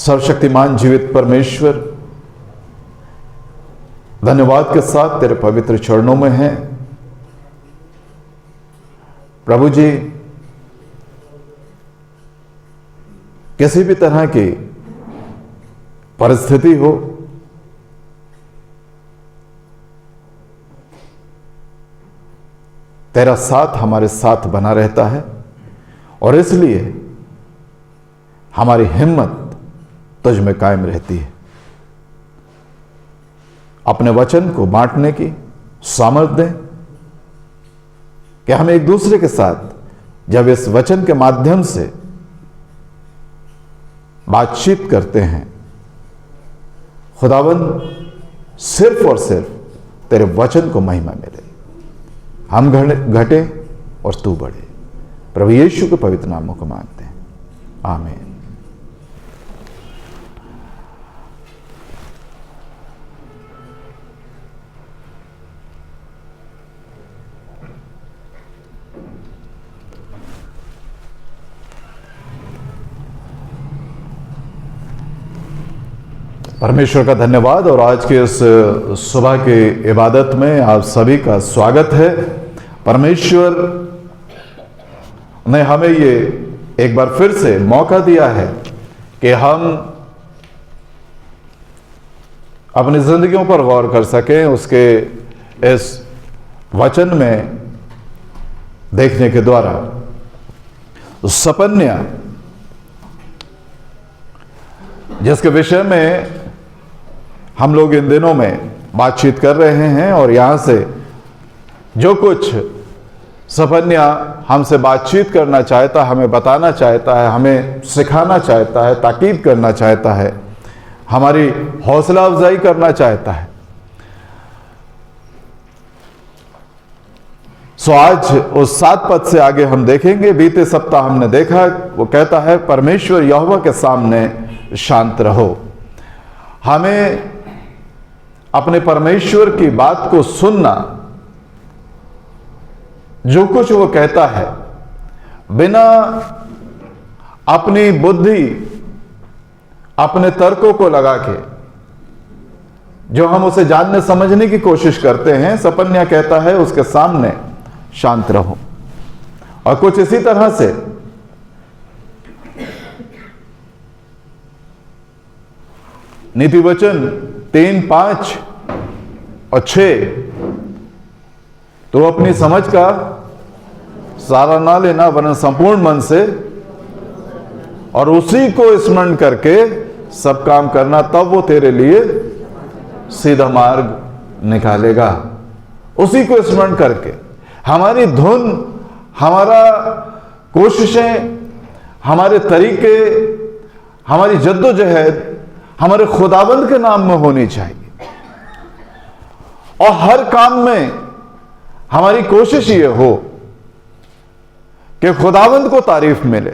सर्वशक्तिमान जीवित परमेश्वर, धन्यवाद के साथ तेरे पवित्र चरणों में हैं। प्रभु जी, किसी भी तरह की परिस्थिति हो, तेरा साथ हमारे साथ बना रहता है और इसलिए हमारी हिम्मत तुझ में कायम रहती है। अपने वचन को बांटने की सामर्थ्य दें कि हम एक दूसरे के साथ जब इस वचन के माध्यम से बातचीत करते हैं, खुदावंद, सिर्फ और सिर्फ तेरे वचन को महिमा मिले। हम घटे और तू बढ़े। प्रभु यीशु के पवित्र नामों को मांगते हैं, आमीन। परमेश्वर का धन्यवाद और आज के इस सुबह की इबादत में आप सभी का स्वागत है। परमेश्वर ने हमें ये एक बार फिर से मौका दिया है कि हम अपनी जिंदगियों पर गौर कर सकें, उसके इस वचन में देखने के द्वारा। सपन्या, जिसके विषय में हम लोग इन दिनों में बातचीत कर रहे हैं, और यहां से जो कुछ सपन्या हमसे बातचीत करना चाहता है, हमें बताना चाहता है, हमें सिखाना चाहता है, ताकीद करना चाहता है, हमारी हौसला अफजाई करना चाहता है। सो आज उस 7 पद से आगे हम देखेंगे। बीते सप्ताह हमने देखा, वो कहता है परमेश्वर यहोवा के सामने शांत रहो। हमें अपने परमेश्वर की बात को सुनना, जो कुछ वो कहता है, बिना अपनी बुद्धि, अपने तर्कों को लगा के जो हम उसे जानने समझने की कोशिश करते हैं, सपन्या कहता है उसके सामने शांत रहो। और कुछ इसी तरह से नीति वचन 3, 5 और 6, तो अपनी समझ का सहारा ना लेना, वरन संपूर्ण मन से और उसी को स्मरण करके सब काम करना, तब वो तेरे लिए सीधा मार्ग निकालेगा। उसी को स्मरण करके हमारी धुन, हमारा कोशिशें, हमारे तरीके, हमारी जद्दोजहद हमारे खुदाबंद के नाम में होनी चाहिए। और हर काम में हमारी कोशिश ये हो कि खुदाबंद को तारीफ मिले,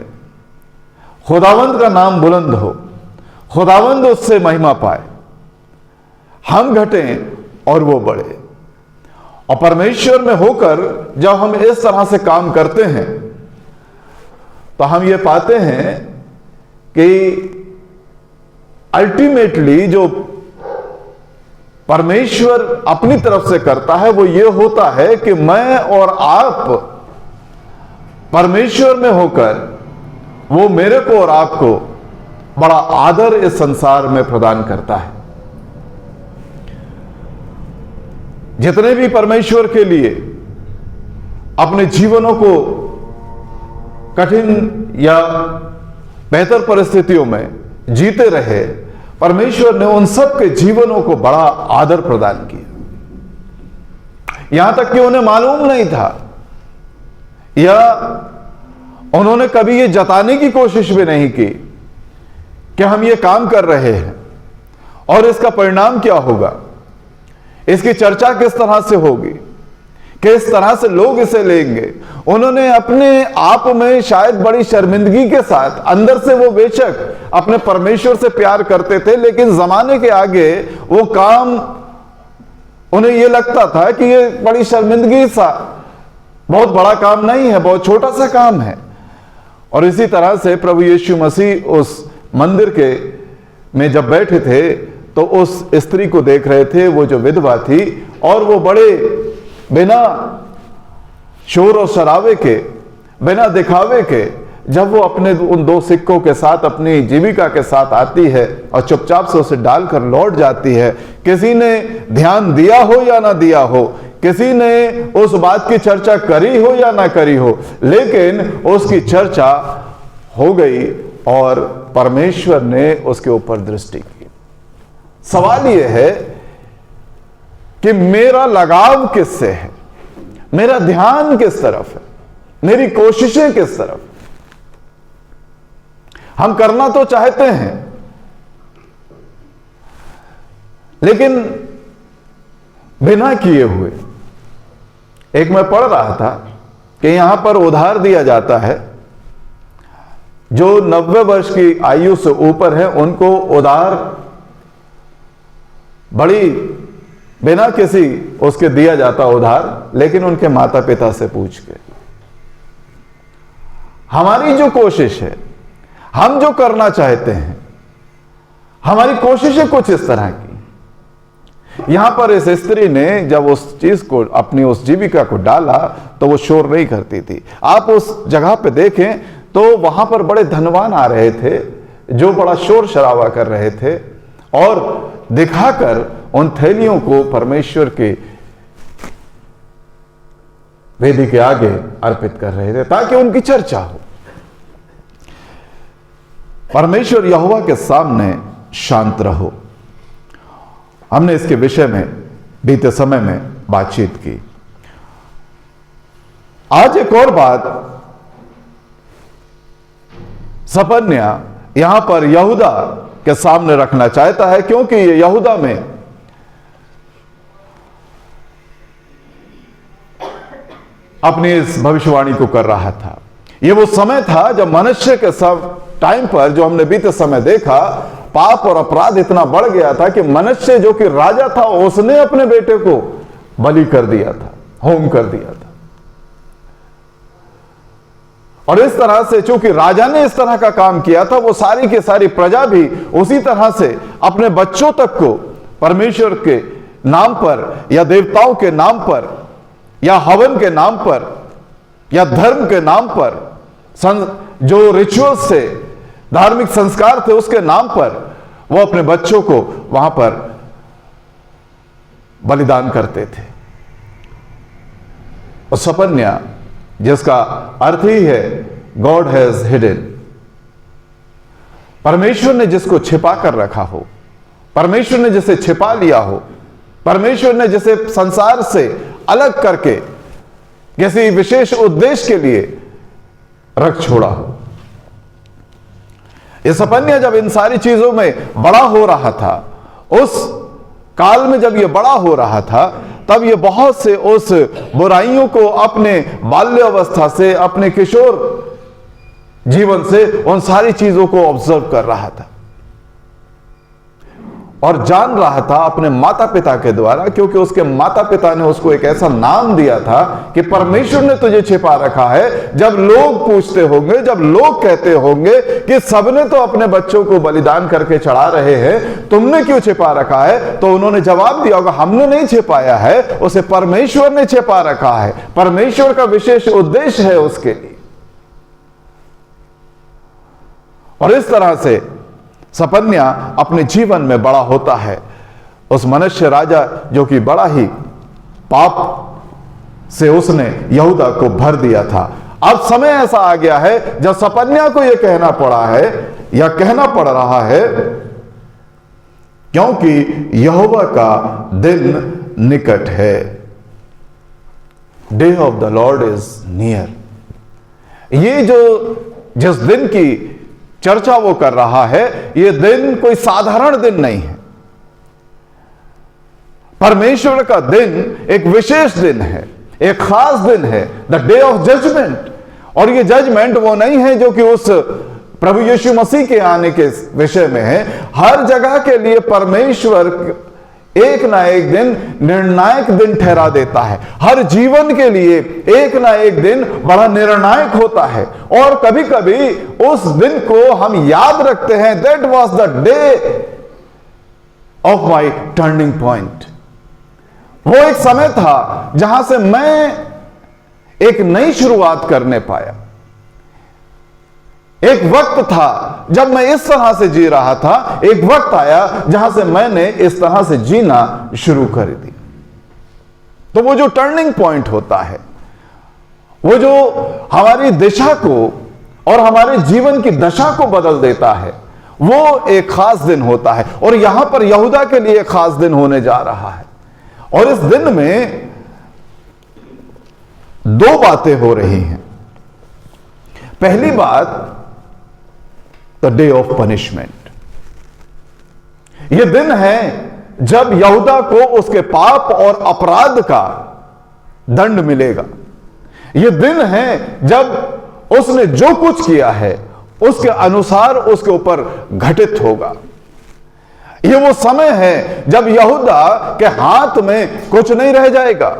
खुदाबंद का नाम बुलंद हो, खुदाबंद उससे महिमा पाए, हम घटें और वो बढ़े। और परमेश्वर में होकर जब हम इस तरह से काम करते हैं, तो हम ये पाते हैं कि अल्टीमेटली जो परमेश्वर अपनी तरफ से करता है, वो ये होता है कि मैं और आप परमेश्वर में होकर वो मेरे को और आपको बड़ा आदर इस संसार में प्रदान करता है। जितने भी परमेश्वर के लिए अपने जीवनों को कठिन या बेहतर परिस्थितियों में जीते रहे, परमेश्वर ने उन सब के जीवनों को बड़ा आदर प्रदान किया। यहां तक कि उन्हें मालूम नहीं था, या उन्होंने कभी ये जताने की कोशिश भी नहीं की कि हम ये काम कर रहे हैं और इसका परिणाम क्या होगा, इसकी चर्चा किस तरह से होगी, किस तरह से लोग इसे लेंगे। उन्होंने अपने आप में शायद बड़ी शर्मिंदगी के साथ, अंदर से वो बेशक अपने परमेश्वर से प्यार करते थे, लेकिन जमाने के आगे वो काम उन्हें ये लगता था कि ये बड़ी शर्मिंदगी सा, बहुत बड़ा काम नहीं है, बहुत छोटा सा काम है। और इसी तरह से प्रभु यीशु मसीह उस मंदिर के में जब बैठे थे तो उस स्त्री को देख रहे थे, वो जो विधवा थी, और वो बड़े बिना शोर और शराबे के, बिना दिखावे के, जब वो अपने उन 2 सिक्कों के साथ अपनी जीविका के साथ आती है और चुपचाप से उसे डालकर लौट जाती है, किसी ने ध्यान दिया हो या ना दिया हो, किसी ने उस बात की चर्चा करी हो या ना करी हो, लेकिन उसकी चर्चा हो गई और परमेश्वर ने उसके ऊपर दृष्टि की। सवाल यह है कि मेरा लगाव किससे है, मेरा ध्यान किस तरफ है, मेरी कोशिशें किस तरफ। हम करना तो चाहते हैं, लेकिन बिना किए हुए। एक मैं पढ़ रहा था कि यहां पर उधार दिया जाता है, जो 90 वर्ष की आयु से ऊपर है उनको उधार बड़ी बिना किसी उसके दिया जाता उधार, लेकिन उनके माता पिता से पूछ के। हमारी जो कोशिश है, हम जो करना चाहते हैं, हमारी कोशिशें कुछ इस तरह की। यहां पर इस स्त्री ने जब उस चीज को, अपनी उस जीविका को डाला, तो वो शोर नहीं करती थी। आप उस जगह पे देखें तो वहां पर बड़े धनवान आ रहे थे जो बड़ा शोर शराबा कर रहे थे और दिखाकर उन थैलियों को परमेश्वर के वेदी के आगे अर्पित कर रहे थे ताकि उनकी चर्चा हो। परमेश्वर यहोवा के सामने शांत रहो। हमने इसके विषय में बीते समय में बातचीत की। आज एक और बात सपन्या यहां पर यहूदा के सामने रखना चाहता है, क्योंकि ये यहूदा में अपनी इस भविष्यवाणी को कर रहा था। ये वो समय था जब मनुष्य के सब टाइम पर, जो हमने बीते समय देखा, पाप और अपराध इतना बढ़ गया था कि मनुष्य जो कि राजा था उसने अपने बेटे को बलि कर दिया था, होम कर दिया था। और इस तरह से चूंकि राजा ने इस तरह का काम किया था, वो सारी की सारी प्रजा भी उसी तरह से अपने बच्चों तक को परमेश्वर के नाम पर या देवताओं के नाम पर या हवन के नाम पर या धर्म के नाम पर, जो रिचुअल्स थे, धार्मिक संस्कार थे, उसके नाम पर वो अपने बच्चों को वहां पर बलिदान करते थे। और सपन्या, जिसका अर्थ ही है गॉड हैज हिडन, परमेश्वर ने जिसको छिपा कर रखा हो, परमेश्वर ने जिसे छिपा लिया हो, परमेश्वर ने जिसे संसार से अलग करके किसी विशेष उद्देश्य के लिए रख छोड़ा हो। ये सपन्या जब इन सारी चीजों में बड़ा हो रहा था, उस काल में जब ये बड़ा हो रहा था, तब ये बहुत से उस बुराइयों को अपने बाल्यावस्था से, अपने किशोर जीवन से, उन सारी चीजों को ऑब्जर्व कर रहा था और जान रहा था अपने माता पिता के द्वारा, क्योंकि उसके माता पिता ने उसको एक ऐसा नाम दिया था कि परमेश्वर ने तुझे छिपा रखा है। जब लोग पूछते होंगे, जब लोग कहते होंगे कि सबने तो अपने बच्चों को बलिदान करके चढ़ा रहे हैं, तुमने क्यों छिपा रखा है, तो उन्होंने जवाब दिया होगा, हमने नहीं छिपाया है, उसे परमेश्वर ने छिपा रखा है। परमेश्वर का विशेष उद्देश्य है उसके लिए। और इस तरह से सपन्या अपने जीवन में बड़ा होता है। उस मनुष्य राजा जो कि बड़ा ही पाप से उसने यहूदा को भर दिया था, अब समय ऐसा आ गया है जब सपन्या को यह कहना पड़ा है या कहना पड़ रहा है, क्योंकि यहोवा का दिन निकट है। Day of the Lord is near. ये जो जिस दिन की चर्चा वो कर रहा है, यह दिन कोई साधारण दिन नहीं है। परमेश्वर का दिन एक विशेष दिन है, एक खास दिन है, द डे ऑफ जजमेंट। और ये जजमेंट वो नहीं है जो कि उस प्रभु यीशु मसीह के आने के विषय में है। हर जगह के लिए परमेश्वर एक ना एक दिन निर्णायक दिन ठहरा देता है। हर जीवन के लिए एक ना एक दिन बड़ा निर्णायक होता है, और कभी कभी उस दिन को हम याद रखते हैं, that was the day of my turning point. वो एक समय था जहां से मैं एक नई शुरुआत करने पाया। एक वक्त था जब मैं इस तरह से जी रहा था, एक वक्त आया जहां से मैंने इस तरह से जीना शुरू कर दी। तो वो जो टर्निंग पॉइंट होता है, वो जो हमारी दिशा को और हमारे जीवन की दशा को बदल देता है, वो एक खास दिन होता है। और यहां पर यहूदा के लिए खास दिन होने जा रहा है। और इस दिन में दो बातें हो रही हैं। पहली बात, द डे ऑफ पनिशमेंट। यह दिन है जब यहूदा को उसके पाप और अपराध का दंड मिलेगा। यह दिन है जब उसने जो कुछ किया है उसके अनुसार उसके ऊपर घटित होगा। यह वो समय है जब यहूदा के हाथ में कुछ नहीं रह जाएगा।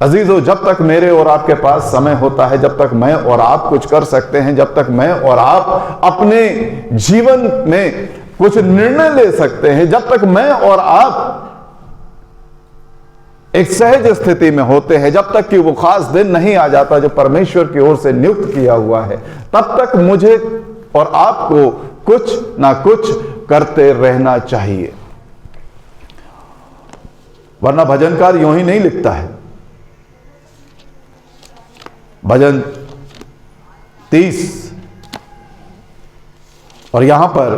अजीजों, जब तक मेरे और आपके पास समय होता है, जब तक मैं और आप कुछ कर सकते हैं, जब तक मैं और आप अपने जीवन में कुछ निर्णय ले सकते हैं, जब तक मैं और आप एक सहज स्थिति में होते हैं, जब तक कि वो खास दिन नहीं आ जाता जो परमेश्वर की ओर से नियुक्त किया हुआ है, तब तक मुझे और आपको कुछ ना कुछ करते रहना चाहिए। वरना भजनकार यूं ही नहीं लिखता है। भजन 30 और यहां पर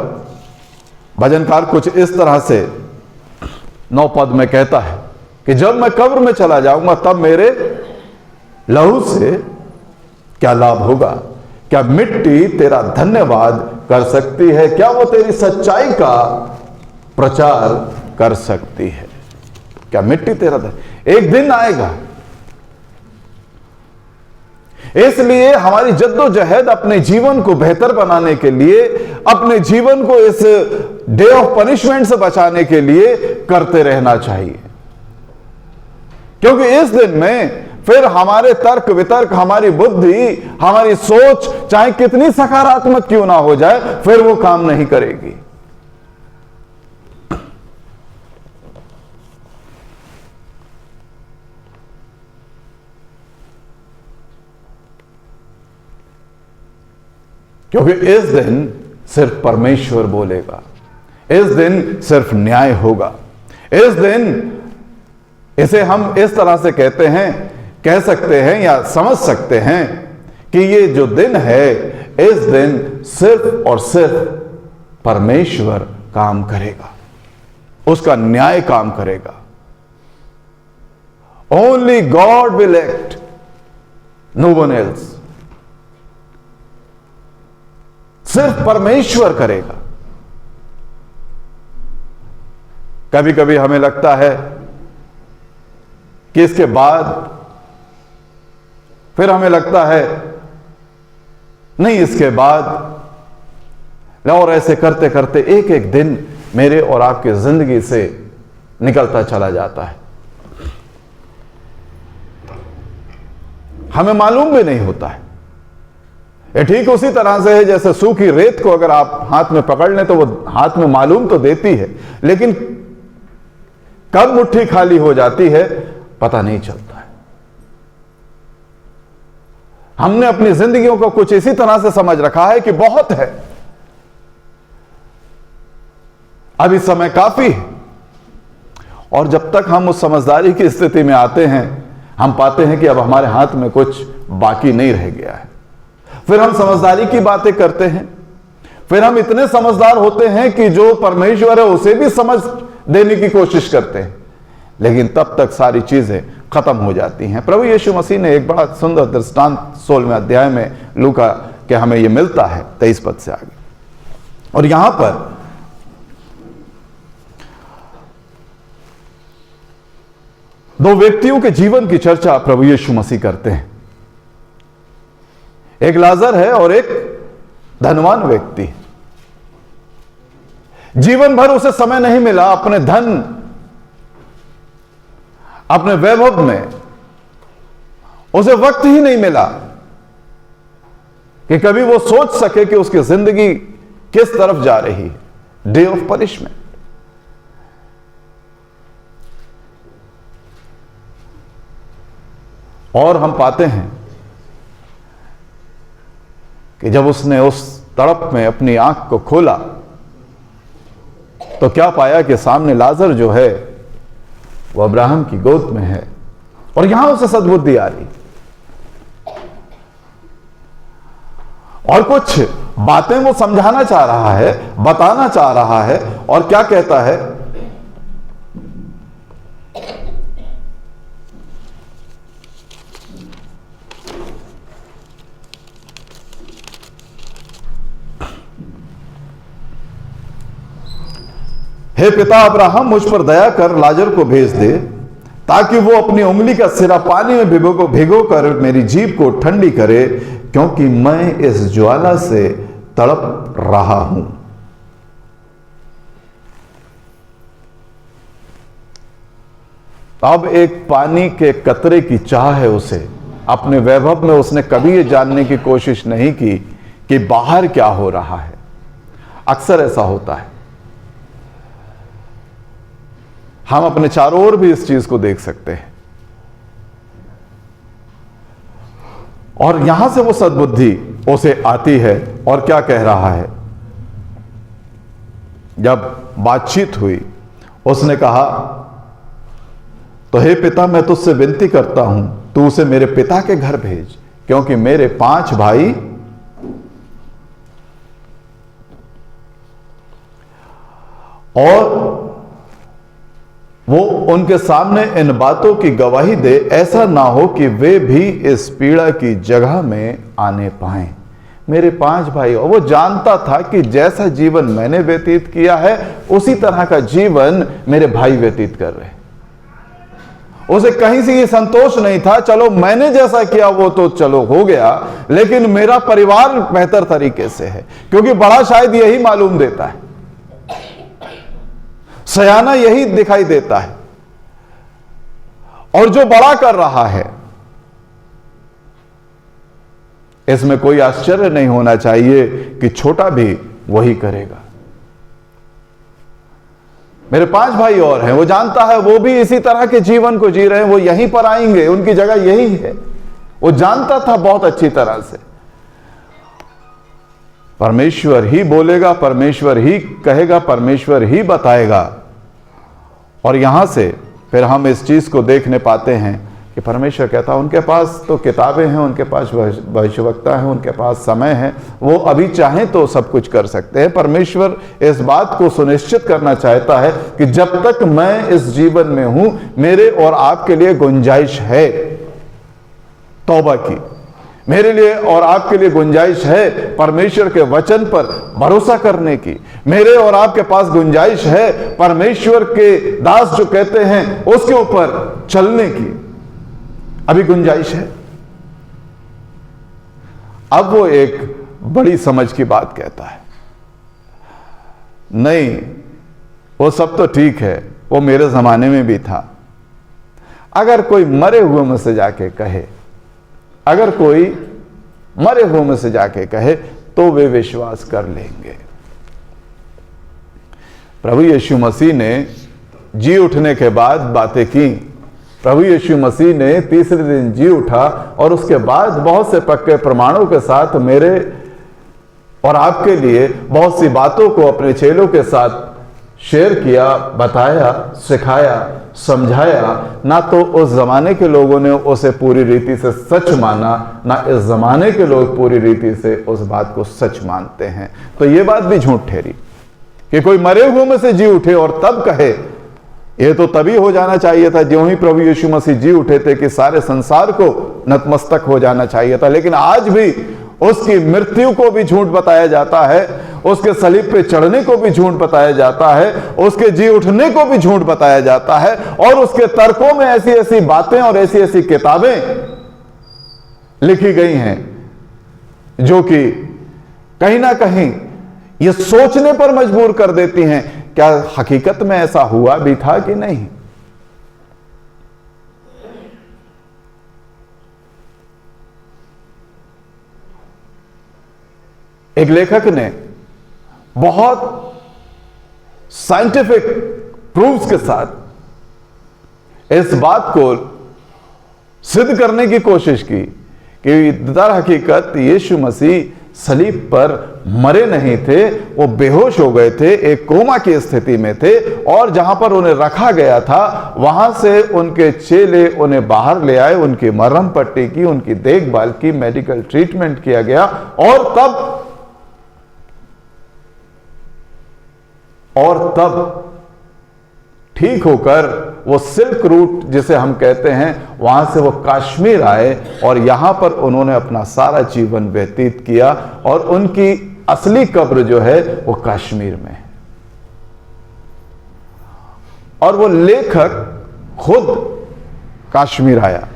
भजनकार कुछ इस तरह से 9 पद में कहता है कि जब मैं कब्र में चला जाऊंगा तब मेरे लहू से क्या लाभ होगा? क्या मिट्टी तेरा धन्यवाद कर सकती है? क्या वो तेरी सच्चाई का प्रचार कर सकती है? क्या मिट्टी तेरा एक दिन आएगा। इसलिए हमारी जद्दोजहद अपने जीवन को बेहतर बनाने के लिए, अपने जीवन को इस डे ऑफ पनिशमेंट से बचाने के लिए करते रहना चाहिए। क्योंकि इस दिन में फिर हमारे तर्क वितर्क, हमारी बुद्धि, हमारी सोच चाहे कितनी सकारात्मक क्यों ना हो जाए, फिर वो काम नहीं करेगी। क्योंकि इस दिन सिर्फ परमेश्वर बोलेगा, इस दिन सिर्फ न्याय होगा। इस दिन, इसे हम इस तरह से कहते हैं, कह सकते हैं या समझ सकते हैं कि ये जो दिन है, इस दिन सिर्फ और सिर्फ परमेश्वर काम करेगा, उसका न्याय काम करेगा। Only God will act, no one else. सिर्फ परमेश्वर करेगा। कभी कभी हमें लगता है कि इसके बाद फिर हमें लगता है नहीं, इसके बाद, और ऐसे करते करते एक एक दिन मेरे और आपकी जिंदगी से निकलता चला जाता है। हमें मालूम भी नहीं होता है। ये ठीक उसी तरह से है जैसे सूखी रेत को अगर आप हाथ में पकड़ लें तो वो हाथ में मालूम तो देती है, लेकिन कब मुट्ठी खाली हो जाती है पता नहीं चलता है। हमने अपनी जिंदगियों को कुछ इसी तरह से समझ रखा है कि बहुत है, अभी समय काफी है। और जब तक हम उस समझदारी की स्थिति में आते हैं, हम पाते हैं कि अब हमारे हाथ में कुछ बाकी नहीं रह गया है। फिर हम समझदारी की बातें करते हैं, फिर हम इतने समझदार होते हैं कि जो परमेश्वर है उसे भी समझ देने की कोशिश करते हैं, लेकिन तब तक सारी चीजें खत्म हो जाती हैं। प्रभु यीशु मसीह ने एक बड़ा सुंदर दृष्टांत 16वें अध्याय में लूका के हमें यह मिलता है 23 पद से आगे। और यहां पर दो व्यक्तियों के जीवन की चर्चा प्रभु यीशु मसीह करते हैं। एक लाजर है और एक धनवान व्यक्ति। जीवन भर उसे समय नहीं मिला अपने धन, अपने वैभव में उसे वक्त ही नहीं मिला कि कभी वो सोच सके कि उसकी जिंदगी किस तरफ जा रही है। Day of punishment. और हम पाते हैं कि जब उसने उस तड़प में अपनी आंख को खोला तो क्या पाया कि सामने लाजर जो है वो अब्राहम की गोद में है, और यहां उसे सद्बुद्धि आ रही और कुछ बातें वो समझाना चाह रहा है, बताना चाह रहा है। और क्या कहता है? हे पिता अब्राहम, मुझ पर दया कर लाजर को भेज दे ताकि वो अपनी उंगली का सिरा पानी में भिगो कर मेरी जीभ को ठंडी करे, क्योंकि मैं इस ज्वाला से तड़प रहा हूं। अब एक पानी के कतरे की चाह है उसे। अपने वैभव में उसने कभी ये जानने की कोशिश नहीं की कि बाहर क्या हो रहा है। अक्सर ऐसा होता है, हम अपने चारों ओर भी इस चीज को देख सकते हैं। और यहां से वो सद्बुद्धि उसे आती है और क्या कह रहा है? जब बातचीत हुई उसने कहा, तो हे पिता, मैं तुझसे विनती करता हूं तू उसे मेरे पिता के घर भेज, क्योंकि मेरे 5 भाई और वो उनके सामने इन बातों की गवाही दे, ऐसा ना हो कि वे भी इस पीड़ा की जगह में आने पाएं। मेरे 5 भाई, और वो जानता था कि जैसा जीवन मैंने व्यतीत किया है उसी तरह का जीवन मेरे भाई व्यतीत कर रहे हैं। उसे कहीं से ये संतोष नहीं था, चलो मैंने जैसा किया वो तो चलो हो गया, लेकिन मेरा परिवार बेहतर तरीके से है, क्योंकि बड़ा शायद यही मालूम देता है, सयाना यही दिखाई देता है। और जो बड़ा कर रहा है इसमें कोई आश्चर्य नहीं होना चाहिए कि छोटा भी वही करेगा। मेरे 5 भाई और हैं, वो जानता है वो भी इसी तरह के जीवन को जी रहे हैं, वो यहीं पर आएंगे, उनकी जगह यही है। वो जानता था बहुत अच्छी तरह से। परमेश्वर ही बोलेगा, परमेश्वर ही कहेगा, परमेश्वर ही बताएगा। और यहां से फिर हम इस चीज को देखने पाते हैं कि परमेश्वर कहता, उनके पास तो किताबें हैं, उनके पास भविष्यवक्ता हैं, उनके पास समय है, वो अभी चाहें तो सब कुछ कर सकते हैं। परमेश्वर इस बात को सुनिश्चित करना चाहता है कि जब तक मैं इस जीवन में हूं, मेरे और आपके लिए गुंजाइश है तौबा की, मेरे लिए और आपके लिए गुंजाइश है परमेश्वर के वचन पर भरोसा करने की, मेरे और आपके पास गुंजाइश है परमेश्वर के दास जो कहते हैं उसके ऊपर चलने की, अभी गुंजाइश है। अब वो एक बड़ी समझ की बात कहता है, नहीं वो सब तो ठीक है, वो मेरे जमाने में भी था। अगर कोई मरे हुए में से जाके कहे, अगर कोई मरे हुए में से जाके कहे तो वे विश्वास कर लेंगे। प्रभु यीशु मसीह ने जी उठने के बाद बातें की। प्रभु यीशु मसीह ने तीसरे दिन जी उठा और उसके बाद बहुत से पक्के प्रमाणों के साथ मेरे और आपके लिए बहुत सी बातों को अपने चेलों के साथ शेयर किया, बताया, सिखाया, समझाया। ना तो उस जमाने के लोगों ने उसे पूरी रीति से सच माना, ना इस जमाने के लोग पूरी रीति से उस बात को सच मानते हैं। तो ये बात भी झूठ ठहरी कि कोई मरे हुए में से जी उठे और तब कहे। ये तो तभी हो जाना चाहिए था ज्यों ही प्रभु यीशु मसीह जी उठे थे कि सारे संसार को नतमस्तक हो जाना चाहिए था। लेकिन आज भी उसकी मृत्यु को भी झूठ बताया जाता है, उसके सलीब पे चढ़ने को भी झूठ बताया जाता है, उसके जी उठने को भी झूठ बताया जाता है, और उसके तर्कों में ऐसी ऐसी बातें और ऐसी ऐसी किताबें लिखी गई हैं जो कि कहीं ना कहीं ये सोचने पर मजबूर कर देती हैं, क्या हकीकत में ऐसा हुआ भी था कि नहीं। एक लेखक ने बहुत साइंटिफिक प्रूफ्स के साथ इस बात को सिद्ध करने की कोशिश की कि दर हकीकत यीशु मसीह सलीब पर मरे नहीं थे, वो बेहोश हो गए थे, एक कोमा की स्थिति में थे, और जहां पर उन्हें रखा गया था वहां से उनके चेले उन्हें बाहर ले आए, उनकी मरहम पट्टी की, उनकी देखभाल की, मेडिकल ट्रीटमेंट किया गया, और तब ठीक होकर वो सिल्क रूट जिसे हम कहते हैं, वहां से वो कश्मीर आए और यहां पर उन्होंने अपना सारा जीवन व्यतीत किया, और उनकी असली कब्र जो है वो कश्मीर में है। और वो लेखक खुद कश्मीर आया,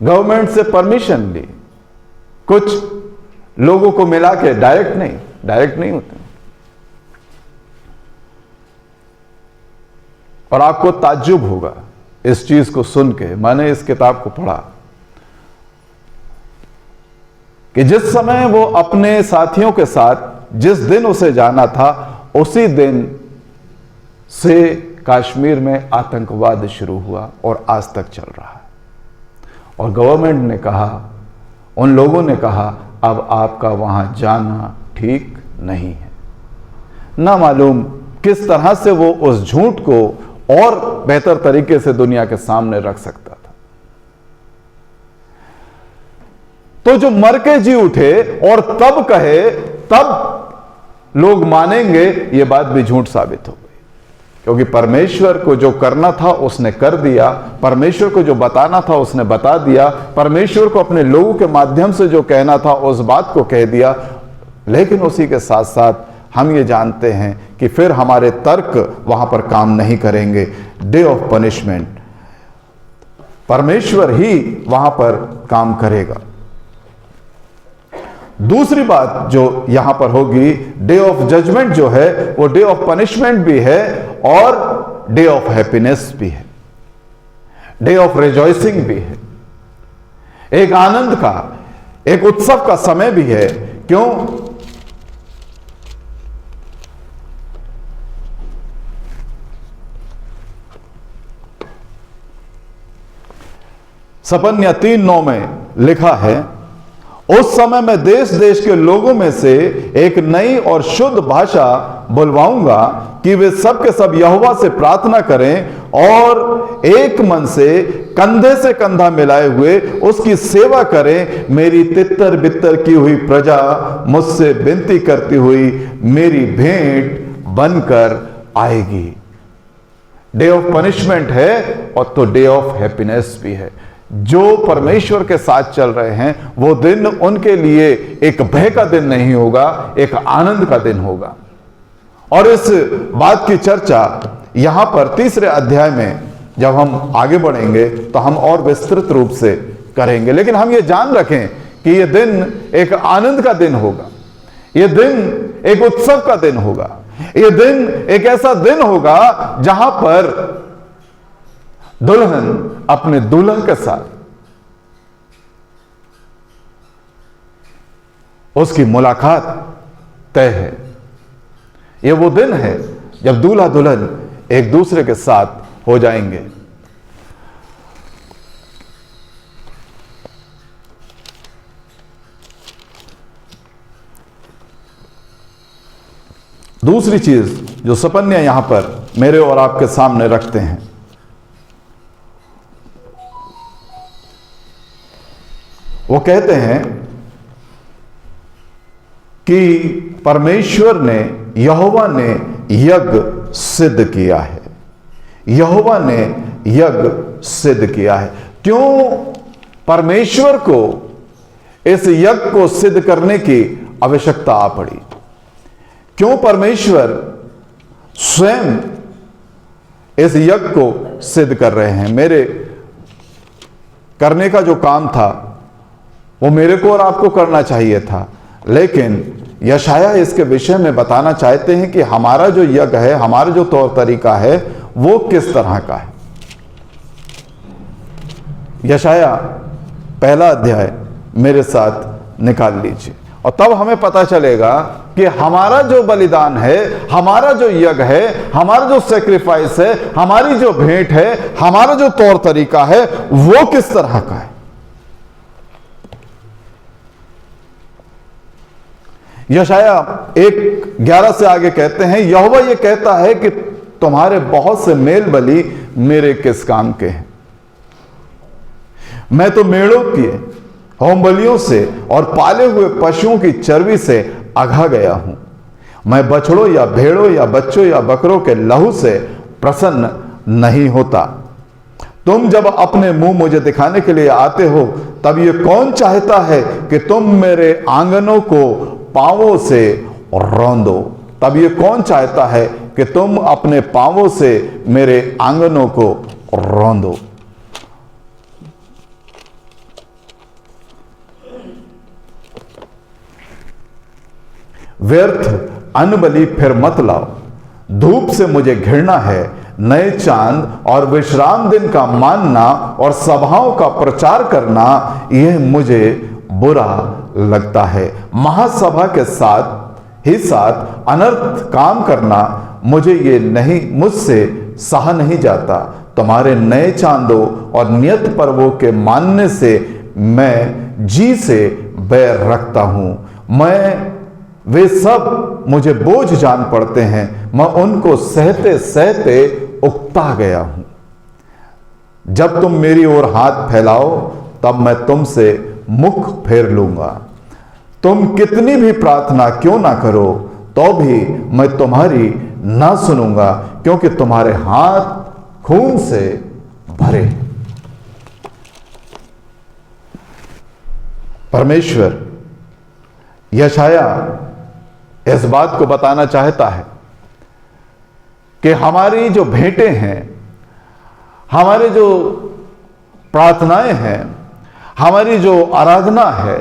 गवर्नमेंट से परमिशन ली, कुछ लोगों को मिला के, डायरेक्ट नहीं होते। और आपको ताज्जुब होगा इस चीज को सुन के, मैंने इस किताब को पढ़ा कि जिस समय वो अपने साथियों के साथ जिस दिन उसे जाना था, उसी दिन से कश्मीर में आतंकवाद शुरू हुआ और आज तक चल रहा है। और गवर्नमेंट ने कहा, उन लोगों ने कहा, अब आपका वहां जाना ठीक नहीं है। ना मालूम किस तरह से वो उस झूठ को और बेहतर तरीके से दुनिया के सामने रख सकता था। तो जो मर के जी उठे और तब कहे, तब लोग मानेंगे, यह बात भी झूठ साबित हो गई, क्योंकि परमेश्वर को जो करना था उसने कर दिया, परमेश्वर को जो बताना था उसने बता दिया, परमेश्वर को अपने लोगों के माध्यम से जो कहना था उस बात को कह दिया। लेकिन उसी के साथ साथ हम ये जानते हैं कि फिर हमारे तर्क वहां पर काम नहीं करेंगे। डे ऑफ पनिशमेंट, परमेश्वर ही वहां पर काम करेगा। दूसरी बात जो यहां पर होगी, डे ऑफ जजमेंट जो है वो डे ऑफ पनिशमेंट भी है और डे ऑफ हैप्पीनेस भी है, डे ऑफ रिजॉइसिंग भी है, एक आनंद का, एक उत्सव का समय भी है। क्यों? सपन्या 3:9 में लिखा है, उस समय मैं देश देश के लोगों में से एक नई और शुद्ध भाषा बुलवाऊंगा कि वे सब के सब यहोवा से प्रार्थना करें और एक मन से कंधे से कंधा मिलाए हुए उसकी सेवा करें। मेरी तितर बितर की हुई प्रजा मुझसे विनती करती हुई मेरी भेंट बनकर आएगी। डे ऑफ पनिशमेंट है और तो डे ऑफ हैप्पीनेस भी है। जो परमेश्वर के साथ चल रहे हैं वो दिन उनके लिए एक भय का दिन नहीं होगा, एक आनंद का दिन होगा। और इस बात की चर्चा यहां पर 3 अध्याय में जब हम आगे बढ़ेंगे तो हम और विस्तृत रूप से करेंगे। लेकिन हम ये जान रखें कि यह दिन एक आनंद का दिन होगा, यह दिन एक उत्सव का दिन होगा, यह दिन एक ऐसा दिन होगा जहां पर दुल्हन अपने दूल्हा के साथ उसकी मुलाकात तय है। यह वो दिन है जब दूल्हा दुल्हन एक दूसरे के साथ हो जाएंगे। दूसरी चीज जो सपन्या यहां पर मेरे और आपके सामने रखते हैं, वो कहते हैं कि परमेश्वर ने, यहोवा ने यज्ञ सिद्ध किया है। यहोवा ने यज्ञ सिद्ध किया है। क्यों परमेश्वर को इस यज्ञ को सिद्ध करने की आवश्यकता आ पड़ी? क्यों परमेश्वर स्वयं इस यज्ञ को सिद्ध कर रहे हैं? मेरे करने का जो काम था वो मेरे को और आपको करना चाहिए था, लेकिन यशायाह इसके विषय में बताना चाहते हैं कि हमारा जो यज्ञ है, हमारा जो तौर तरीका है, वो किस तरह का है। यशायाह पहला अध्याय मेरे साथ निकाल लीजिए, और तब हमें पता चलेगा कि हमारा जो बलिदान है, हमारा जो यज्ञ है, हमारा जो सैक्रिफाइस है, हमारी जो भेंट है, हमारा जो तौर तरीका है, वो किस तरह का है। यशायाह 1:11 से आगे कहते हैं, यहोवा ये कहता है कि तुम्हारे बहुत से मेल बलि मेरे किस काम के हैं। मैं तो मेढ़ों के होम बलियों से और पाले हुए पशुओं की चर्बी से अघा गया हूं। मैं बछड़ों या भेड़ों या बच्चों या बकरों के लहू से प्रसन्न नहीं होता। तुम जब अपने मुंह मुझे दिखाने के लिए आते हो, तब ये कौन चाहता है कि तुम मेरे आंगनों को पांवों से रौंदो। तब ये कौन चाहता है कि तुम अपने पांवों से मेरे आंगनों को रौंदो। व्यर्थ अन्न बलि फिर मत लाओ। धूप से मुझे घृणा है। नए चांद और विश्राम दिन का मानना और सभाओं का प्रचार करना, यह मुझे बुरा लगता है। महासभा के साथ ही साथ अनर्थ काम करना मुझसे सहा नहीं जाता। तुम्हारे नए चांदों और नियत पर्वों के मानने से मैं जी से बैर रखता हूं। वे सब मुझे बोझ जान पड़ते हैं। मैं उनको सहते सहते उकता गया हूं। जब तुम मेरी ओर हाथ फैलाओ, तब मैं तुमसे मुख फेर लूंगा। तुम कितनी भी प्रार्थना क्यों ना करो, तो भी मैं तुम्हारी ना सुनूंगा, क्योंकि तुम्हारे हाथ खून से भरे। परमेश्वर यशायाह इस बात को बताना चाहता है कि हमारी जो भेंटें हैं, हमारे जो प्रार्थनाएं हैं, हमारी जो आराधना है,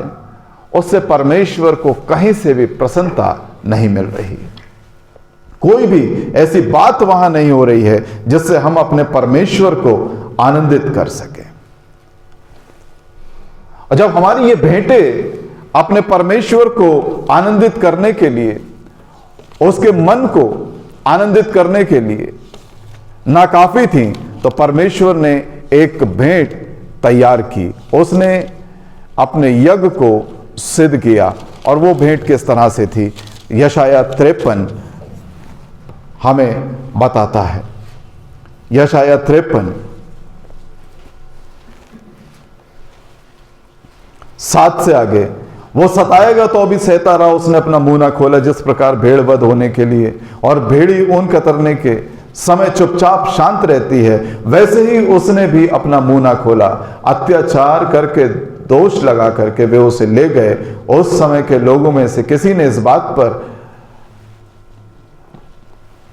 उससे परमेश्वर को कहीं से भी प्रसन्नता नहीं मिल रही। कोई भी ऐसी बात वहां नहीं हो रही है जिससे हम अपने परमेश्वर को आनंदित कर सकें। और जब हमारी ये भेंटें अपने परमेश्वर को आनंदित करने के लिए, उसके मन को आनंदित करने के लिए नाकाफी थी, तो परमेश्वर ने एक भेंट तैयार की। उसने अपने यज्ञ को सिद्ध किया, और वो भेंट किस तरह से थी, यशायाह 53 हमें बताता है। यशायाह 53 7 से आगे, वो सताएगा तो भी सहता रहा, उसने अपना मुंह ना खोला। जिस प्रकार भेड़ वध होने के लिए और भेड़ी ऊन कतरने के समय चुपचाप शांत रहती है, वैसे ही उसने भी अपना मुंह ना खोला। अत्याचार करके दोष लगा करके वे उसे ले गए। उस समय के लोगों में से किसी ने इस बात पर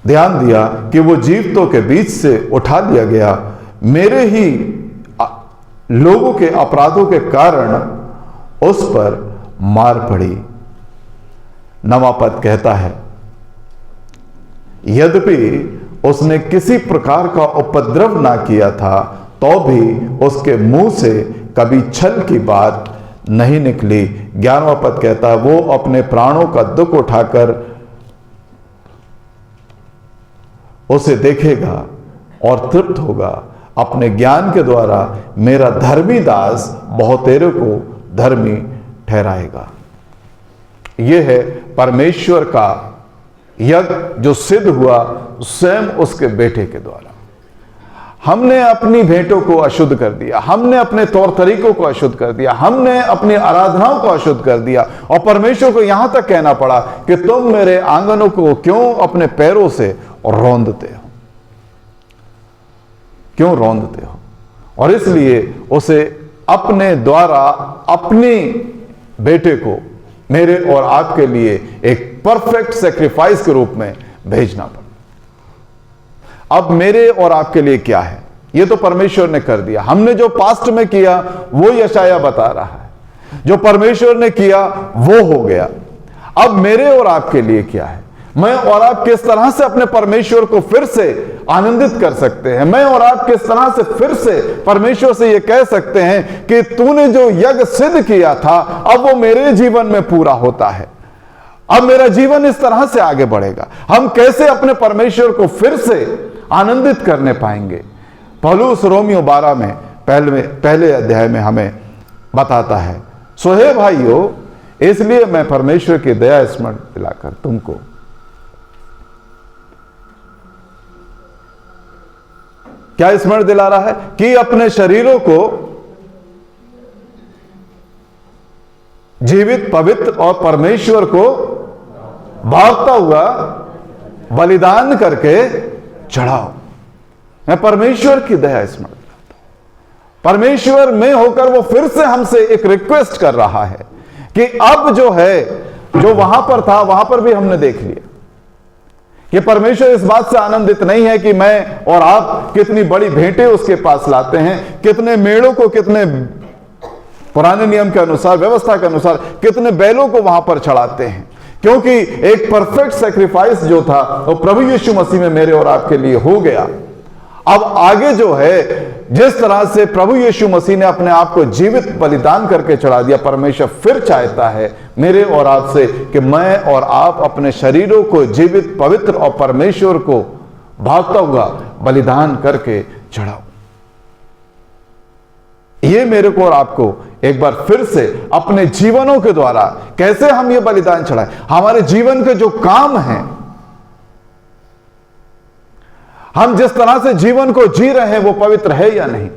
ध्यान दिया कि वो जीवितों के बीच से उठा लिया गया। मेरे ही लोगों के अपराधों के कारण उस पर मार पड़ी। नवा पद कहता है, यद्यपि उसने किसी प्रकार का उपद्रव ना किया था, तो भी उसके मुंह से कभी छल की बात नहीं निकली। 11वां पद कहता है, वो अपने प्राणों का दुख उठाकर उसे देखेगा और तृप्त होगा। अपने ज्ञान के द्वारा मेरा धर्मी दास बहुतेरों को धर्मी ठहराएगा। यह है परमेश्वर का यज्ञ जो सिद्ध हुआ स्वयं उसके बेटे के द्वारा। हमने अपनी भेंटों को अशुद्ध कर दिया, हमने अपने तौर तरीकों को अशुद्ध कर दिया, हमने अपनी आराधनाओं को अशुद्ध कर दिया, और परमेश्वर को यहां तक कहना पड़ा कि तुम मेरे आंगनों को क्यों अपने पैरों से रौंदते हो, क्यों रौंदते हो। और इसलिए उसे अपने द्वारा अपने बेटे को मेरे और आपके लिए एक परफेक्ट सैक्रिफाइस के रूप में भेजना पड़ा। अब मेरे और आपके लिए क्या है, यह तो परमेश्वर ने कर दिया। हमने जो पास्ट में किया वो यशायाह बता रहा है, जो परमेश्वर ने किया वो हो गया। अब मेरे और आपके लिए क्या है? मैं और आप किस तरह से अपने परमेश्वर को फिर से आनंदित कर सकते हैं? मैं और आप किस तरह से फिर से परमेश्वर से यह कह सकते हैं कि तूने जो यज्ञ सिद्ध किया था अब वो मेरे जीवन में पूरा होता है, अब मेरा जीवन इस तरह से आगे बढ़ेगा। हम कैसे अपने परमेश्वर को फिर से आनंदित करने पाएंगे? पौलुस रोमियो 12 में पहले अध्याय में हमें बताता है, सो हे भाइयों, इसलिए मैं परमेश्वर की दया स्मरण दिलाकर तुमको क्या स्मरण दिला रहा है कि अपने शरीरों को जीवित, पवित्र और परमेश्वर को भावता हुआ बलिदान करके चढ़ाओ। मैं परमेश्वर की दया स्मरण दिलाता हूं। परमेश्वर में होकर वो फिर से हमसे एक रिक्वेस्ट कर रहा है कि अब जो है, जो वहां पर था वहां पर भी हमने देख लिया कि परमेश्वर इस बात से आनंदित नहीं है कि मैं और आप कितनी बड़ी भेंटें उसके पास लाते हैं, कितने मेढ़ों को, कितने पुराने नियम के अनुसार, व्यवस्था के अनुसार कितने बैलों को वहां पर चढ़ाते हैं, क्योंकि एक परफेक्ट सैक्रिफाइस जो था वो प्रभु यीशु मसीह में मेरे और आपके लिए हो गया। अब आगे जो है, जिस तरह से प्रभु यीशु मसीह ने अपने आप को जीवित बलिदान करके चढ़ा दिया, परमेश्वर फिर चाहता है मेरे और आप से कि मैं और आप अपने शरीरों को जीवित, पवित्र और परमेश्वर को भावता हुआ बलिदान करके चढ़ाओ। ये मेरे को और आपको एक बार फिर से अपने जीवनों के द्वारा कैसे हम ये बलिदान चढ़ाएं। हमारे जीवन के जो काम हैं, हम जिस तरह से जीवन को जी रहे हैं वो पवित्र है या नहीं?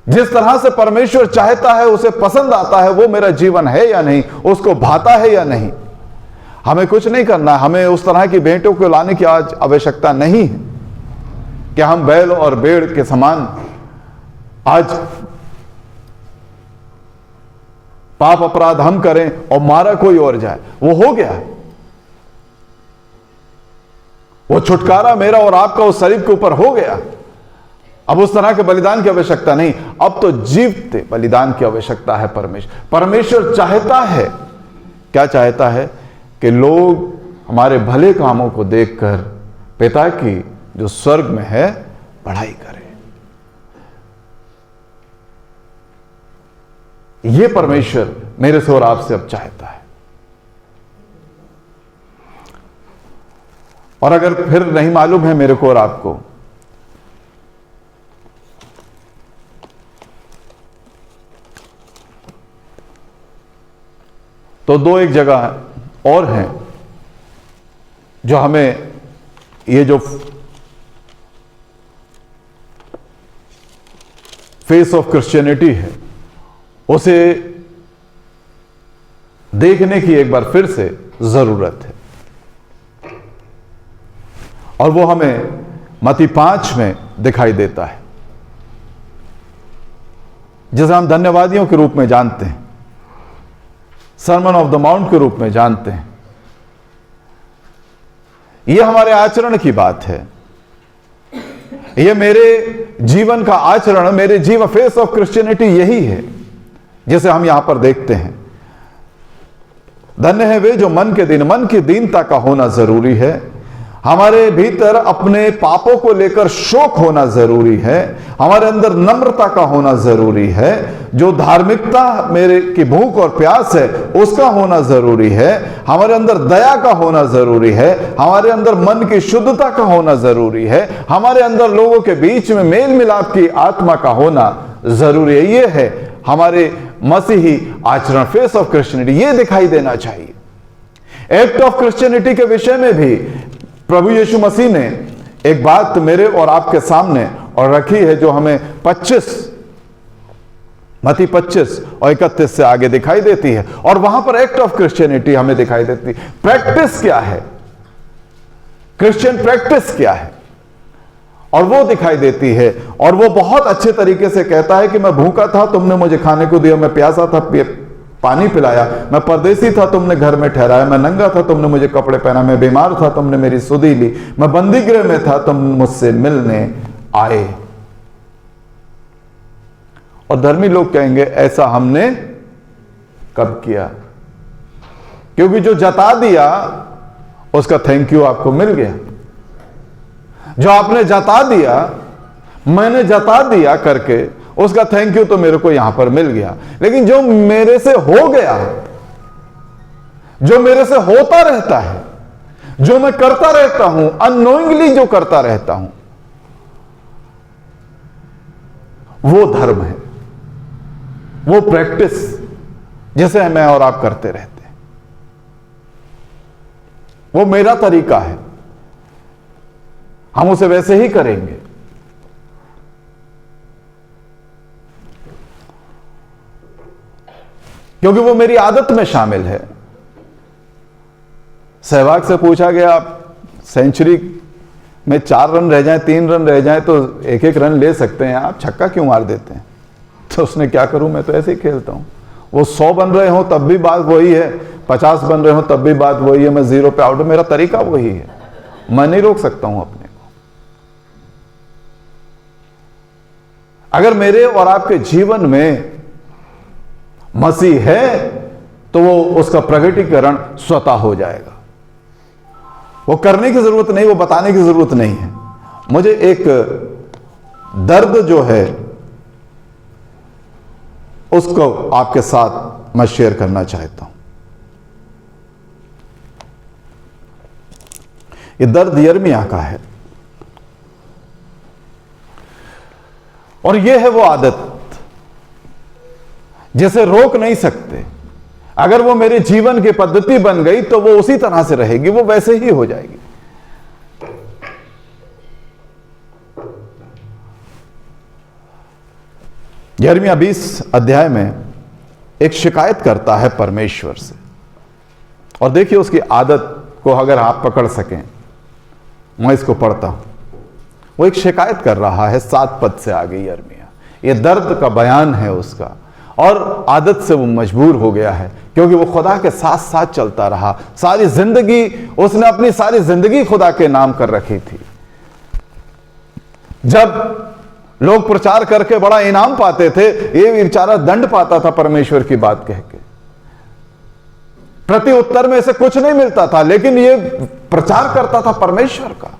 जिस तरह से परमेश्वर चाहता है, उसे पसंद आता है, वो मेरा जीवन है या नहीं, उसको भाता है या नहीं? हमें कुछ नहीं करना, हमें उस तरह की भेंटों को लाने की आज आवश्यकता नहीं है कि हम बैल और भेड़ के समान आज पाप अपराध हम करें और मारा कोई और जाए। वो हो गया, वो छुटकारा मेरा और आपका उस शरीर के ऊपर हो गया। अब उस तरह के बलिदान की आवश्यकता नहीं, अब तो जीवते बलिदान की आवश्यकता है। परमेश्वर चाहता है, क्या चाहता है? कि लोग हमारे भले कामों को देखकर पिता की जो स्वर्ग में है बढ़ाई करें। यह परमेश्वर मेरे से और आपसे अब चाहता है। और अगर फिर नहीं मालूम है मेरे को और आपको, तो दो एक जगह और हैं जो हमें ये जो फेस ऑफ क्रिश्चियनिटी है उसे देखने की एक बार फिर से जरूरत है। और वो हमें मत्ती 5 में दिखाई देता है, जिसे हम धन्यवादियों के रूप में जानते हैं, सरमन ऑफ द माउंट के रूप में जानते हैं। यह हमारे आचरण की बात है, यह मेरे जीवन का आचरण, मेरे जीवन, फेस ऑफ क्रिश्चियनिटी यही है जिसे हम यहां पर देखते हैं। धन्य है वे जो मन की दीनता का होना जरूरी है। हमारे भीतर अपने पापों को लेकर शोक होना जरूरी है, हमारे अंदर नम्रता का होना जरूरी है, जो धार्मिकता मेरे की भूख और प्यास है उसका होना जरूरी है, हमारे अंदर दया का होना जरूरी है, हमारे अंदर मन की शुद्धता का होना जरूरी है, हमारे अंदर लोगों के बीच में मेल मिलाप की आत्मा का होना जरूरी है। ये है हमारे मसीही आचरण, फेस ऑफ क्रिश्चियनिटी। ये दिखाई देना चाहिए। एक्ट ऑफ क्रिश्चियनिटी के विषय में भी प्रभु यीशु मसीह ने एक बात मेरे और आपके सामने और रखी है, जो हमें मत्ती 25 और 31 से आगे दिखाई देती है। और वहां पर एक्ट ऑफ क्रिश्चियनिटी हमें दिखाई देती है। प्रैक्टिस क्या है, क्रिश्चियन प्रैक्टिस क्या है, और वो दिखाई देती है। और वो बहुत अच्छे तरीके से कहता है कि मैं भूखा था, तुमने मुझे खाने को दिया, मैं प्यासा था, पानी पिलाया, मैं परदेसी था, तुमने घर में ठहराया, मैं नंगा था, तुमने मुझे कपड़े पहना, मैं बीमार था, तुमने मेरी सुधि ली, मैं बंदी गृह में था, तुम मुझसे मिलने आए। और धर्मी लोग कहेंगे ऐसा हमने कब किया, क्योंकि जो जता दिया उसका थैंक यू आपको मिल गया। जो आपने जता दिया, मैंने जता दिया करके, उसका थैंक यू तो मेरे को यहां पर मिल गया। लेकिन जो मेरे से हो गया, जो मेरे से होता रहता है, जो मैं करता रहता हूं, अननोइंगली जो करता रहता हूं, वो धर्म है, वो प्रैक्टिस जैसे मैं और आप करते रहते हैं, वो मेरा तरीका है, हम उसे वैसे ही करेंगे। क्योंकि वो मेरी आदत में शामिल है। सहवाग से पूछा गया, सेंचुरी में 4 रन रह जाएं, 3 रन रह जाएं तो एक एक रन ले सकते हैं, आप छक्का क्यों मार देते हैं? तो उसने क्या करूं, मैं तो ऐसे ही खेलता हूं। वो 100 बन रहे हो तब भी बात वही है, 50 बन रहे हो तब भी बात वही है, मैं 0 पे आउट हूं, मेरा तरीका वही है, मैं नहीं रोक सकता हूं अपने को। अगर मेरे और आपके जीवन में मसीह है तो वो उसका प्रकटीकरण स्वतः हो जाएगा। वो करने की जरूरत नहीं, वो बताने की जरूरत नहीं है। मुझे एक दर्द जो है उसको आपके साथ मैं शेयर करना चाहता हूं। ये दर्द यिर्मयाह का है, और ये है वो आदत जिसे रोक नहीं सकते। अगर वो मेरे जीवन की पद्धति बन गई तो वो उसी तरह से रहेगी, वो वैसे ही हो जाएगी। यिर्मयाह 20 अध्याय में एक शिकायत करता है परमेश्वर से, और देखिए उसकी आदत को अगर आप पकड़ सकें। मैं इसको पढ़ता हूं। वो एक शिकायत कर रहा है, 7 पद से आगे यिर्मयाह, ये दर्द का बयान है उसका, और आदत से वो मजबूर हो गया है, क्योंकि वो खुदा के साथ साथ चलता रहा सारी जिंदगी। उसने अपनी सारी जिंदगी खुदा के नाम कर रखी थी। जब लोग प्रचार करके बड़ा इनाम पाते थे, ये बेचारा दंड पाता था परमेश्वर की बात कह के। प्रति उत्तर में इसे कुछ नहीं मिलता था, लेकिन ये प्रचार करता था परमेश्वर का।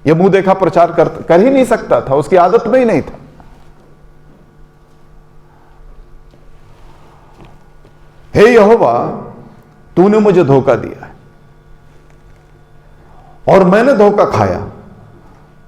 ये मुंह देखा प्रचार कर ही नहीं सकता था, उसकी आदत में ही नहीं था। हे यहोवा, तूने मुझे धोखा दिया है और मैंने धोखा खाया।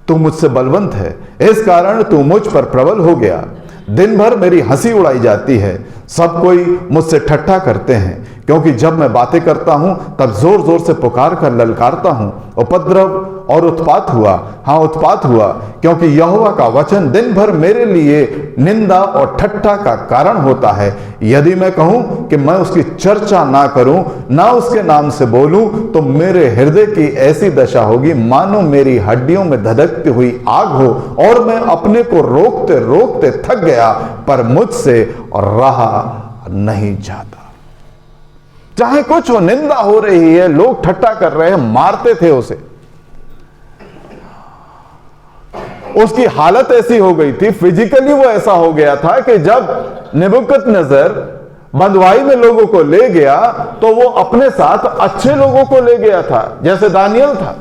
तू मुझसे बलवंत है, इस कारण तू मुझ पर प्रबल हो गया। दिन भर मेरी हंसी उड़ाई जाती है, सब कोई मुझसे ठट्ठा करते हैं, क्योंकि जब मैं बातें करता हूं तब जोर जोर से पुकार कर ललकारता हूं। उपद्रव और उत्पात हुआ, हाँ उत्पात हुआ, क्योंकि यहोवा का वचन दिन भर मेरे लिए निंदा और ठट्ठा का कारण होता है। यदि मैं कहूं कि मैं उसकी चर्चा ना करूं, ना उसके नाम से बोलूं, तो मेरे हृदय की ऐसी दशा होगी मानो मेरी हड्डियों में धधकती हुई आग हो, और मैं अपने को रोकते रोकते थक गया, पर मुझसे रहा नहीं जाता। चाहे कुछ हो, निंदा हो रही है, लोग ठट्ठा कर रहे हैं, मारते थे उसे। उसकी हालत ऐसी हो गई थी, फिजिकली वो ऐसा हो गया था कि जब नेबुकदनेस्सर बंधुआई में लोगों को ले गया तो वो अपने साथ अच्छे लोगों को ले गया था, जैसे दानियल था,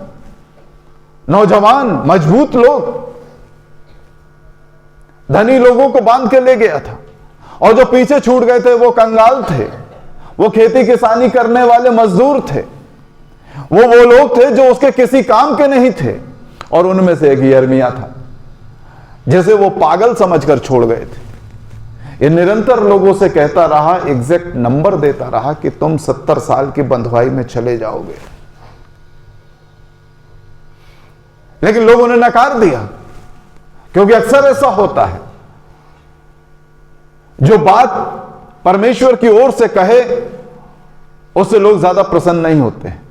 नौजवान मजबूत लोग, धनी लोगों को बांध के ले गया था। और जो पीछे छूट गए थे वो कंगाल थे, वो खेती किसानी करने वाले मजदूर थे, वो लोग थे जो उसके किसी काम के नहीं थे। और उनमें से एक यिर्मयाह था, जैसे वो पागल समझकर छोड़ गए थे। ये निरंतर लोगों से कहता रहा, एग्जैक्ट नंबर देता रहा कि तुम 70 साल की बंधुआई में चले जाओगे, लेकिन लोगों ने नकार दिया, क्योंकि अक्सर ऐसा होता है, जो बात परमेश्वर की ओर से कहे उससे लोग ज्यादा प्रसन्न नहीं होते हैं।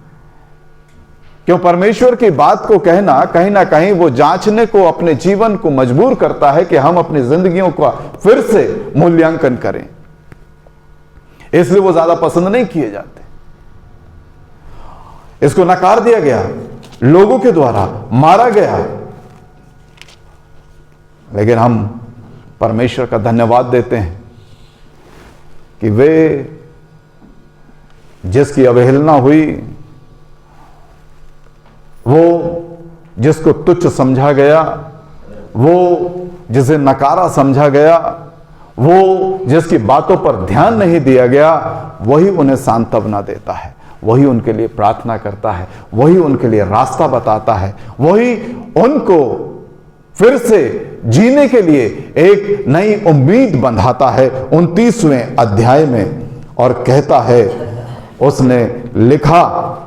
क्यों? परमेश्वर की बात को कहना कहीं ना कहीं वो जांचने को, अपने जीवन को मजबूर करता है कि हम अपनी जिंदगियों का फिर से मूल्यांकन करें, इसलिए वो ज्यादा पसंद नहीं किए जाते। इसको नकार दिया गया, लोगों के द्वारा मारा गया, लेकिन हम परमेश्वर का धन्यवाद देते हैं कि वे जिसकी अवहेलना हुई, वो जिसको तुच्छ समझा गया, वो जिसे नकारा समझा गया, वो जिसकी बातों पर ध्यान नहीं दिया गया, वही उन्हें सांत्वना देता है, वही उनके लिए प्रार्थना करता है, वही उनके लिए रास्ता बताता है, वही उनको फिर से जीने के लिए एक नई उम्मीद बंधाता है 29वें अध्याय में। और कहता है, उसने लिखा,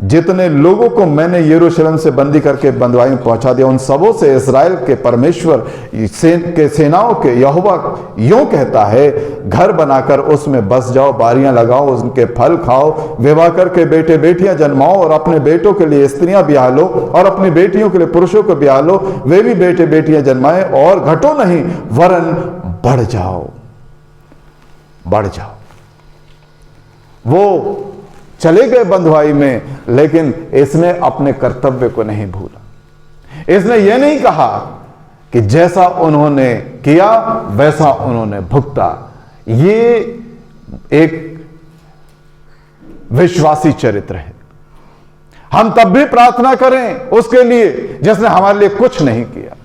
जितने लोगों को मैंने यरूशलेम से बंदी करके बंधुआई में पहुंचा दिया, उन सबों से इस्राएल के परमेश्वर के सेनाओं के यहोवा यूं कहता है, घर बनाकर उसमें बस जाओ, बारियां लगाओ, उनके फल खाओ, विवाह करके बेटे बेटियां जन्माओ, और अपने बेटों के लिए स्त्रियां ब्याह लो, और अपनी बेटियों के लिए पुरुषों को ब्याह लो, वे भी बेटे बेटियां जन्माए, और घटो नहीं वरन बढ़ जाओ, बढ़ जाओ। वो चले गए बंधुआई में, लेकिन इसने अपने कर्तव्य को नहीं भूला। इसने यह नहीं कहा कि जैसा उन्होंने किया वैसा उन्होंने भुगता। ये एक विश्वासी चरित्र है। हम तब भी प्रार्थना करें उसके लिए जिसने हमारे लिए कुछ नहीं किया।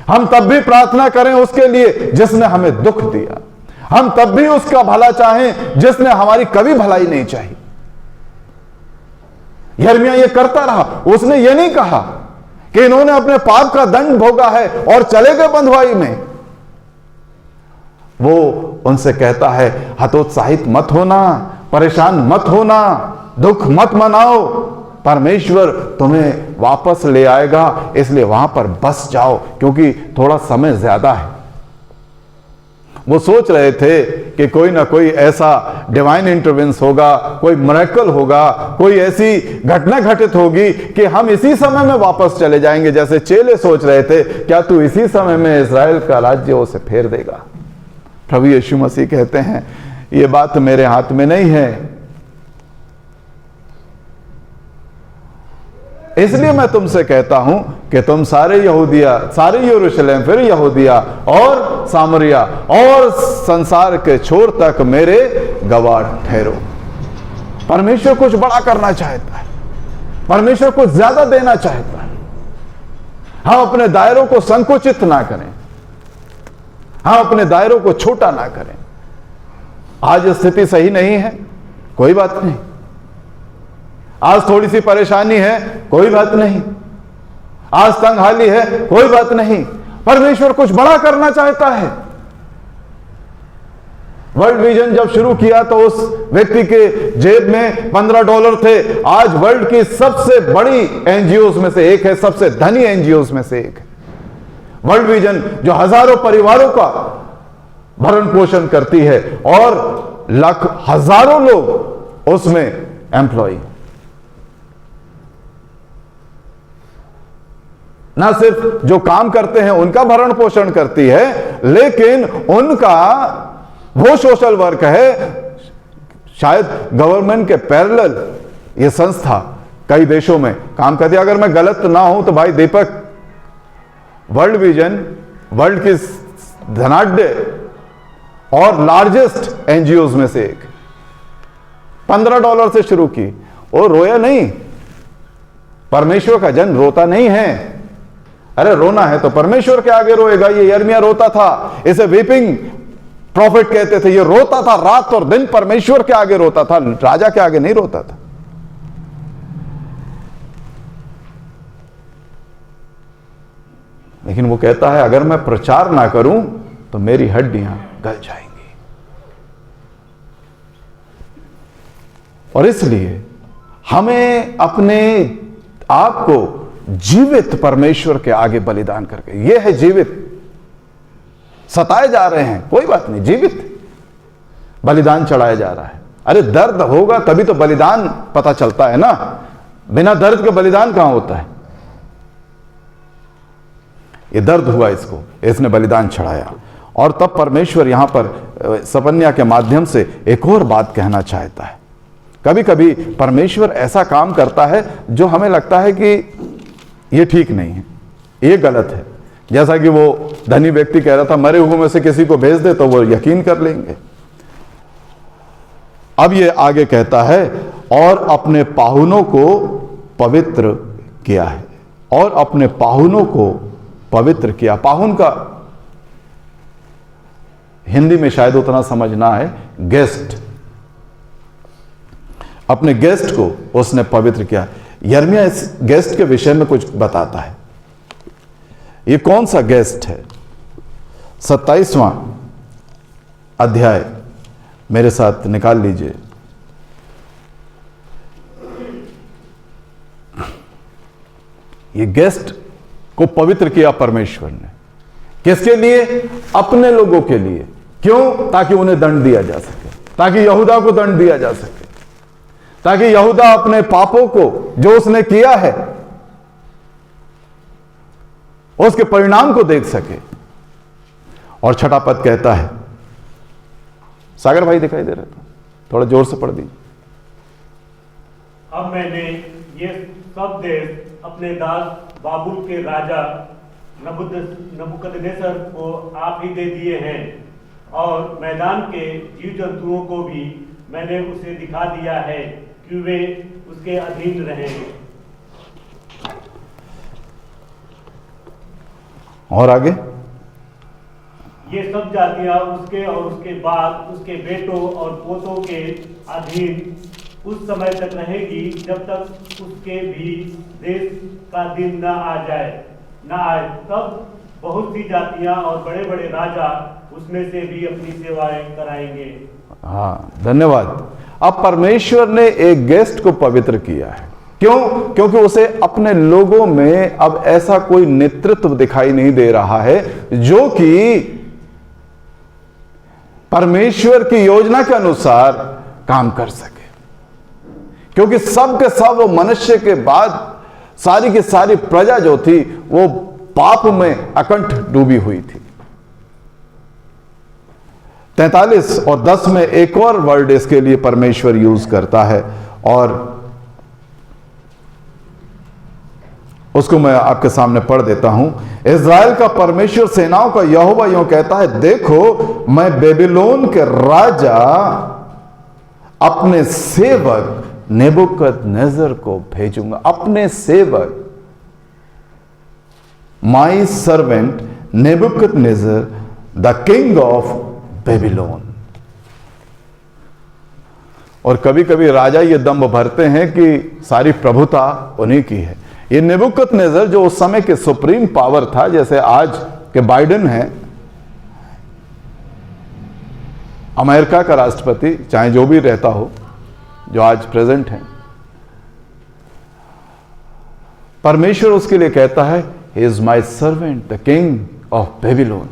हम तब भी प्रार्थना करें उसके लिए जिसने हमें दुख दिया। हम तब भी उसका भला चाहें जिसने हमारी कभी भलाई नहीं चाहिए। यिर्मयाह ये करता रहा। उसने ये नहीं कहा कि इन्होंने अपने पाप का दंड भोगा है और चले गए बंधुआई में। वो उनसे कहता है, हतोत्साहित मत होना, परेशान मत होना, दुख मत मनाओ, परमेश्वर तुम्हें वापस ले आएगा, इसलिए वहां पर बस जाओ, क्योंकि थोड़ा समय ज्यादा है। वो सोच रहे थे कि कोई ना कोई ऐसा डिवाइन इंटरवेंस होगा, कोई मिरेकल होगा, कोई ऐसी घटना घटित होगी कि हम इसी समय में वापस चले जाएंगे। जैसे चेले सोच रहे थे, क्या तू इसी समय में इस्राएल का राज्य उसे फेर देगा? प्रभु यीशु मसीह कहते हैं, ये बात मेरे हाथ में नहीं है, इसलिए मैं तुमसे कहता हूं कि तुम सारे यहूदिया, सारे यरूशलेम, फिर यहूदिया और सामरिया और संसार के छोर तक मेरे गवाह ठहरो। परमेश्वर कुछ बड़ा करना चाहता है, परमेश्वर कुछ ज्यादा देना चाहता है। हम अपने दायरों को संकुचित ना करें, हम अपने दायरों को छोटा ना करें। आज स्थिति सही नहीं है, कोई बात नहीं। आज थोड़ी सी परेशानी है, कोई बात नहीं। आज तंगहाली है, कोई बात नहीं। परमेश्वर कुछ बड़ा करना चाहता है। वर्ल्ड विजन जब शुरू किया तो उस व्यक्ति के जेब में $15 थे। आज वर्ल्ड की सबसे बड़ी एनजीओ में से एक है, सबसे धनी एनजीओ में से एक है वर्ल्ड विजन, जो हजारों परिवारों का भरण पोषण करती है और हजारों लोग उसमें एम्प्लॉय। ना सिर्फ जो काम करते हैं उनका भरण पोषण करती है, लेकिन उनका वो सोशल वर्क है। शायद गवर्नमेंट के पैरेलल ये संस्था कई देशों में काम करती है। अगर मैं गलत ना हूं तो भाई दीपक, वर्ल्ड विजन वर्ल्ड की धनाढ्य और लार्जेस्ट एनजीओ में से एक, $15 से शुरू की। वो रोया नहीं, परमेश्वर का जन रोता नहीं है। अरे रोना है तो परमेश्वर के आगे रोएगा। ये यिर्मयाह रोता था, इसे वीपिंग प्रॉफिट कहते थे। ये रोता था, रात और दिन परमेश्वर के आगे रोता था, राजा के आगे नहीं रोता था। लेकिन वो कहता है, अगर मैं प्रचार ना करूं तो मेरी हड्डियां गल जाएंगी। और इसलिए हमें अपने आप को जीवित परमेश्वर के आगे बलिदान करके, यह है जीवित। सताए जा रहे हैं, कोई बात नहीं, जीवित बलिदान चढ़ाया जा रहा है। अरे दर्द होगा तभी तो बलिदान पता चलता है ना, बिना दर्द के बलिदान कहां होता है। ये दर्द हुआ इसको, इसने बलिदान चढ़ाया। और तब परमेश्वर यहां पर सपन्या के माध्यम से एक और बात कहना चाहता है। कभी कभी परमेश्वर ऐसा काम करता है जो हमें लगता है कि ये ठीक नहीं है, ये गलत है। जैसा कि वो धनी व्यक्ति कह रहा था, मरे हुए में से किसी को भेज दे तो वो यकीन कर लेंगे। अब ये आगे कहता है, और अपने पाहुनों को पवित्र किया है, और अपने पाहुनों को पवित्र किया। पाहुन का हिंदी में शायद उतना समझ ना है, गेस्ट। अपने गेस्ट को उसने पवित्र किया। यिर्मयाह इस गेस्ट के विषय में कुछ बताता है। ये कौन सा गेस्ट है? 27वां अध्याय मेरे साथ निकाल लीजिए। ये गेस्ट को पवित्र किया परमेश्वर ने। किसके लिए? अपने लोगों के लिए। क्यों? ताकि उन्हें दंड दिया जा सके, ताकि यहूदा को दंड दिया जा सके, ताकि यहूदा अपने पापों को जो उसने किया है उसके परिणाम को देख सके। और छठा पद कहता है, सागर भाई दिखाई दे रहा था, थोड़ा जोर से पढ़ दीजिए। अब मैंने ये सब देश अपने दास बाबुल के राजा नबूकदनेस्सर को आप ही दे दिए हैं, और मैदान के जीव जंतुओं को भी मैंने उसे दिखा दिया है कि वे उसके अधीन रहें। और आगे, ये सब जातियां उसके और उसके बाद उसके बेटों और पोतों के अधीन उस समय तक रहेगी जब तक उसके भी देश का दिन न आए। तब बहुत सी जातियां और बड़े बड़े राजा उसमें से भी अपनी सेवाएं कराएंगे। हाँ, धन्यवाद। अब परमेश्वर ने एक गेस्ट को पवित्र किया है। क्यों? क्योंकि उसे अपने लोगों में अब ऐसा कोई नेतृत्व दिखाई नहीं दे रहा है जो कि परमेश्वर की योजना के अनुसार काम कर सके। क्योंकि सब के सब वो मनुष्य के बाद सारी की सारी प्रजा जो थी वो पाप में अकंठ डूबी हुई थी। 43 और 10 में एक और वर्ड इसके लिए परमेश्वर यूज करता है, और उसको मैं आपके सामने पढ़ देता हूं। इज़राइल का परमेश्वर सेनाओं का यहोवा यूं कहता है, देखो मैं बेबीलोन के राजा अपने सेवक नेबुकदनेस्सर को भेजूंगा। अपने सेवक, my servant Nebuchadnezzar the king of Babylon. और कभी कभी राजा ये दंभ भरते हैं कि सारी प्रभुता उन्हीं की है। ये नेबुकदनेस्सर जो उस समय के सुप्रीम पावर था, जैसे आज के बाइडेन है अमेरिका का राष्ट्रपति, चाहे जो भी रहता हो, जो आज प्रेजेंट है, परमेश्वर उसके लिए कहता है, he is my servant the king of Babylon.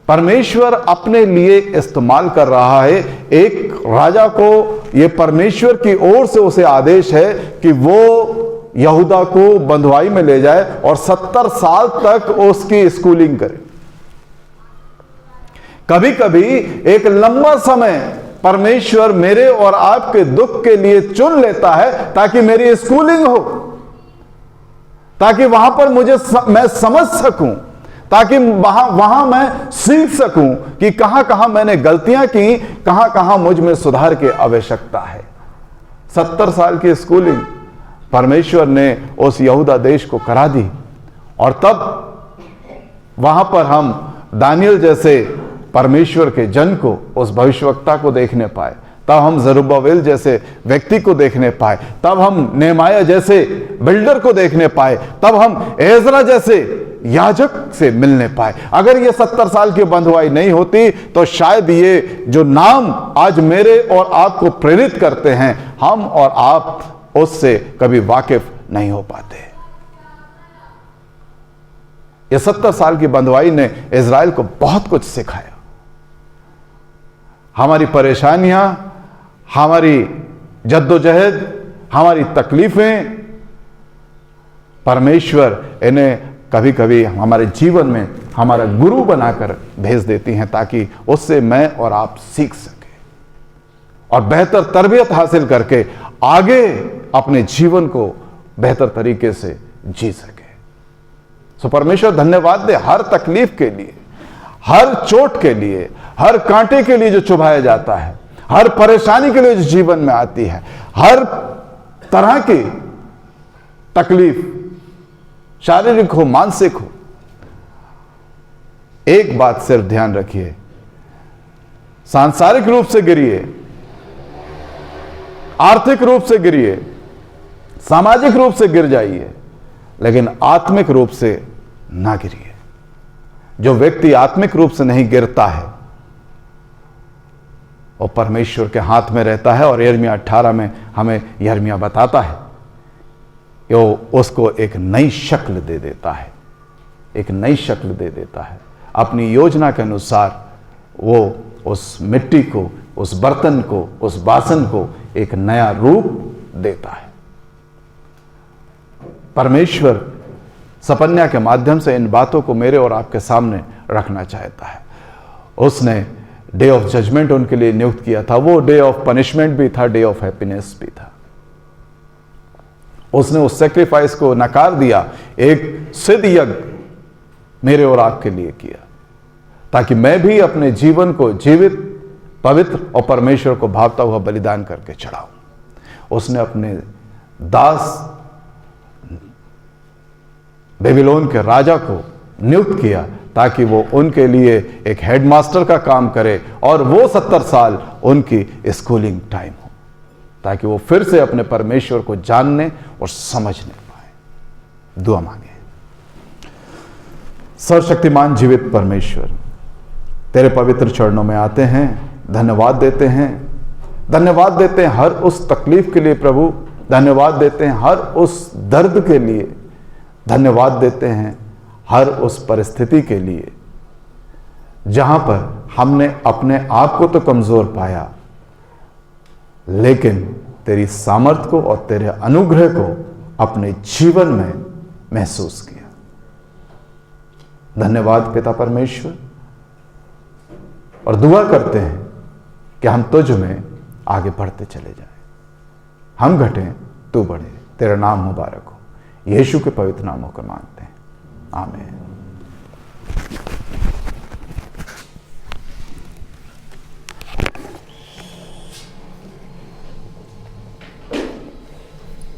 परमेश्वर अपने लिए इस्तेमाल कर रहा है एक राजा को। यह परमेश्वर की ओर से उसे आदेश है कि वो यहूदा को बंधुआई में ले जाए और 70 साल तक उसकी स्कूलिंग करे। कभी कभी एक लंबा समय परमेश्वर मेरे और आपके दुख के लिए चुन लेता है ताकि मेरी स्कूलिंग हो, ताकि वहां पर मैं समझ सकूं, ताकि वहां मैं सीख सकूं कि कहां कहां मैंने गलतियां की, कहां कहां मुझ में सुधार की आवश्यकता है। 70 साल की स्कूलिंग परमेश्वर ने उस यहूदा देश को करा दी, और तब वहां पर हम दानियल जैसे परमेश्वर के जन को, उस भविष्यवक्ता को देखने पाए। तब हम जरुब्बाबेल जैसे व्यक्ति को देखने पाए, तब हम नेहमाया जैसे बिल्डर को देखने पाए, तब हम एजरा जैसे याजक से मिलने पाए। अगर ये 70 साल की बंधुआई नहीं होती तो शायद ये जो नाम आज मेरे और आपको प्रेरित करते हैं, हम और आप उससे कभी वाकिफ नहीं हो पाते। ये 70 साल की बंधुआई ने इज़राइल को बहुत कुछ सिखाया। हमारी परेशानियां, हमारी जद्दोजहद, हमारी तकलीफें, परमेश्वर इन्हें कभी कभी हमारे जीवन में हमारा गुरु बनाकर भेज देती हैं ताकि उससे मैं और आप सीख सके और बेहतर तरबियत हासिल करके आगे अपने जीवन को बेहतर तरीके से जी सके। सो परमेश्वर धन्यवाद दे हर तकलीफ के लिए, हर चोट के लिए, हर कांटे के लिए जो चुभाया जाता है, हर परेशानी के लिए जो जीवन में आती है, हर तरह की तकलीफ, शारीरिक हो मानसिक हो। एक बात सिर्फ ध्यान रखिए, सांसारिक रूप से गिरिए, आर्थिक रूप से गिरिए, सामाजिक रूप से गिर जाइए, लेकिन आत्मिक रूप से ना गिरिए। जो व्यक्ति आत्मिक रूप से नहीं गिरता है वो परमेश्वर के हाथ में रहता है। और यिर्मयाह 18 में हमें यिर्मयाह बताता है कि वो उसको एक नई शक्ल दे देता है, एक नई शक्ल दे देता है। अपनी योजना के अनुसार वो उस मिट्टी को, उस बर्तन को, उस बासन को एक नया रूप देता है। परमेश्वर सपन्या के माध्यम से इन बातों को मेरे और आपके सामने रखना चाहता है। उसने डे ऑफ जजमेंट उनके लिए नियुक्त किया था, वो डे ऑफ पनिशमेंट भी था, डे ऑफ हैप्पीनेस भी था। उसने उस सेक्रीफाइस को नकार दिया, एक सिद्ध यज्ञ मेरे और आपके लिए किया, ताकि मैं भी अपने जीवन को जीवित, पवित्र और परमेश्वर को भावता हुआ बलिदान करके चढ़ाऊं। उसने अपने दास बेबीलोन के राजा को नियुक्त किया ताकि वो उनके लिए एक हेडमास्टर का काम करे और वो 70 साल उनकी स्कूलिंग टाइम हो, ताकि वो फिर से अपने परमेश्वर को जानने और समझने पाए। दुआ मांगे। सर्वशक्तिमान जीवित परमेश्वर, तेरे पवित्र चरणों में आते हैं, धन्यवाद देते हैं, धन्यवाद देते हैं हर उस तकलीफ के लिए प्रभु, धन्यवाद देते हैं हर उस दर्द के लिए, धन्यवाद देते हैं हर उस परिस्थिति के लिए जहां पर हमने अपने आप को तो कमजोर पाया, लेकिन तेरी सामर्थ को और तेरे अनुग्रह को अपने जीवन में महसूस किया। धन्यवाद पिता परमेश्वर, और दुआ करते हैं कि हम तुझ में आगे बढ़ते चले जाएं, हम घटें तू बढ़े, तेरा नाम मुबारक हो। यीशु के पवित्र नाम होकर मांगते हैं, आमीन।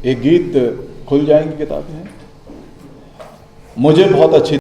एक गीत खुल जाएंगी किताबें, मुझे बहुत अच्छी